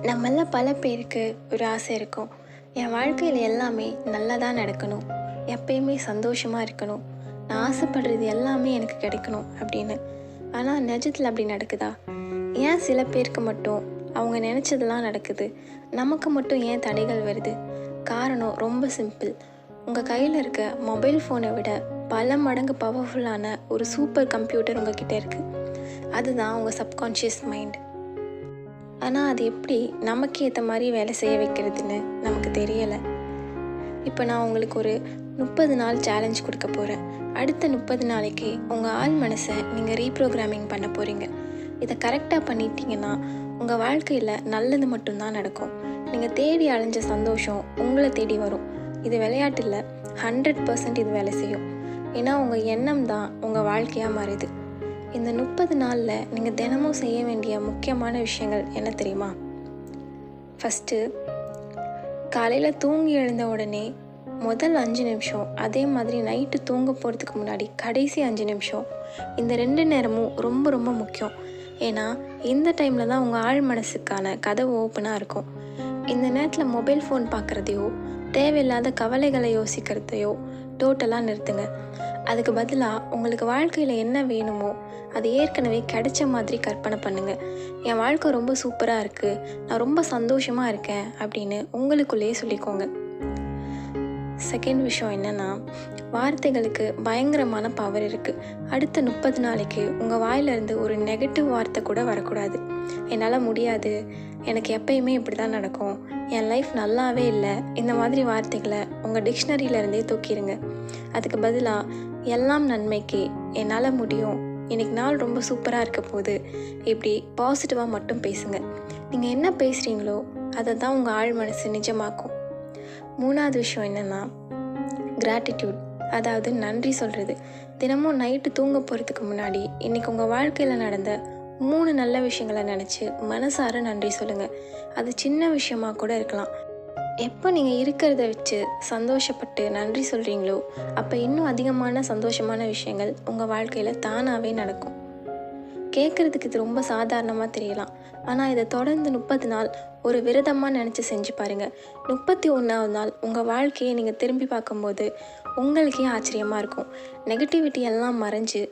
நம்மள பல பேருக்கு ஒரு ஆசை இருக்கும். என் வாழ்க்கையில் எல்லாமே நல்லதாக நடக்கணும், எப்பயுமே சந்தோஷமாக இருக்கணும், நான் ஆசைப்படுறது எல்லாமே எனக்கு கிடைக்கணும் அப்படின்னு. ஆனால் நிஜத்தில் அப்படி நடக்குதா? ஏன் சில பேருக்கு மட்டும் அவங்க நினச்சதெல்லாம் நடக்குது, நமக்கு மட்டும் ஏன் தடைகள் வருது? காரணம் ரொம்ப சிம்பிள். உங்கள் கையில் இருக்க மொபைல் ஃபோனை விட பல மடங்கு பவர்ஃபுல்லான ஒரு சூப்பர் கம்ப்யூட்டர் உங்கள் கிட்டே இருக்குது. அதுதான் உங்கள் சப்கான்ஷியஸ் மைண்ட். ஆனால் அது எப்படி நமக்கு ஏற்ற மாதிரி வேலை செய்ய வைக்கிறதுன்னு நமக்கு தெரியலை. இப்போ நான் உங்களுக்கு ஒரு 30 நாள் சேலஞ்ச் கொடுக்க போகிறேன். அடுத்த 30 நாளைக்கு உங்கள் ஆள் மனசை நீங்கள் ரீப்ரோக்ராமிங் பண்ண போகிறீங்க. இதை கரெக்டாக பண்ணிட்டீங்கன்னா உங்கள் வாழ்க்கையில் நல்லது மட்டும்தான் நடக்கும். நீங்கள் தேடி அலைஞ்ச சந்தோஷம் உங்களை தேடி வரும். இது விளையாட்டில் 100% இது வேலை செய்யும். ஏன்னா உங்கள் எண்ணம் தான் உங்கள் வாழ்க்கையாக மாறுது. இந்த 30 நாளில் நீங்கள் தினமும் செய்ய வேண்டிய முக்கியமான விஷயங்கள் என்ன தெரியுமா? ஃபஸ்ட்டு, காலையில் தூங்கி எழுந்த உடனே முதல் 5 நிமிஷம், அதே மாதிரி நைட்டு தூங்க போகிறதுக்கு முன்னாடி கடைசி 5 நிமிஷம், இந்த 2 நேரமும் ரொம்ப ரொம்ப முக்கியம். ஏன்னா இந்த டைமில் தான் உங்கள் ஆழ் மனசுக்கான கதவு ஓப்பனாக இருக்கும். இந்த நேரத்தில் மொபைல் ஃபோன் பார்க்குறதையோ தேவையில்லாத கவலைகளை யோசிக்கிறதையோ டோட்டலாக நிறுத்துங்க. அதுக்கு பதிலாக உங்களுக்கு வாழ்க்கையில் என்ன வேணுமோ அது ஏற்கனவே கிடைச்ச மாதிரி கற்பனை பண்ணுங்கள். என் வாழ்க்கை ரொம்ப சூப்பராக இருக்குது, நான் ரொம்ப சந்தோஷமாக இருக்கேன் அப்படின்னு உங்களுக்குள்ளேயே சொல்லிக்கோங்க. செகண்ட் விஷயம் என்னென்னா, வார்த்தைகளுக்கு பயங்கரமான பவர் இருக்குது. அடுத்த 30 நாளைக்கு உங்கள் வாயிலிருந்து ஒரு நெகட்டிவ் வார்த்தை கூட வரக்கூடாது. என்னால் முடியாது, எனக்கு எப்பயுமே இப்படி தான் நடக்கும், என் லைஃப் நல்லாவே இல்லை, இந்த மாதிரி வார்த்தைகளை உங்கள் டிக்ஷனரியிலேருந்தே தூக்கிடுங்க. அதுக்கு பதிலாக எல்லாம் நன்மைக்கு, என்னால் முடியும், இன்றைக்கி நாள் ரொம்ப சூப்பராக இருக்க போகுது, இப்படி பாசிட்டிவாக மட்டும் பேசுங்க. நீங்கள் என்ன பேசுகிறீங்களோ அதை தான் உங்கள் ஆழ் மனசு நிஜமாக்கும். மூணாவது விஷயம் என்னென்னா, கிராட்டிடியூட், அதாவது நன்றி சொல்கிறது. தினமும் நைட்டு தூங்க போகிறதுக்கு முன்னாடி இன்றைக்கி உங்கள் வாழ்க்கையில் நடந்த 3 நல்ல விஷயங்களை நினச்சி மனசார நன்றி சொல்லுங்கள். அது சின்ன விஷயமாக கூட இருக்கலாம். எப்போ நீங்கள் இருக்கிறத வச்சு சந்தோஷப்பட்டு நன்றி சொல்கிறீங்களோ அப்போ இன்னும் அதிகமான சந்தோஷமான விஷயங்கள் உங்கள் வாழ்க்கையில் தானாகவே நடக்கும். கேட்குறதுக்கு இது ரொம்ப சாதாரணமாக தெரியலாம், ஆனால் இதை தொடர்ந்து 30 நாள் ஒரு விரதமாக நினச்சி செஞ்சு பாருங்கள். 31ஆவது நாள் உங்கள் வாழ்க்கையை நீங்கள் திரும்பி பார்க்கும்போது உங்களுக்கே ஆச்சரியமாக இருக்கும். நெகட்டிவிட்டி எல்லாம் மறைஞ்சு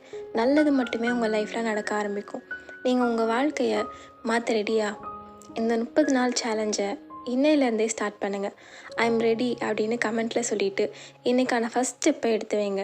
நல்லது மட்டுமே உங்கள் லைஃப்பில் நடக்க ஆரம்பிக்கும். நீங்கள் உங்கள் வாழ்க்கையை மாற்ற ரெடியா? இந்த 30 நாள் சேலஞ்சை இன்னையிலேருந்தே ஸ்டார்ட் பண்ணுங்கள். ஐ எம் ரெடி அப்படின்னு கமெண்ட்டில் சொல்லிவிட்டு இன்றைக்கான ஃபஸ்ட் ஸ்டெப்பை எடுத்து வைங்க.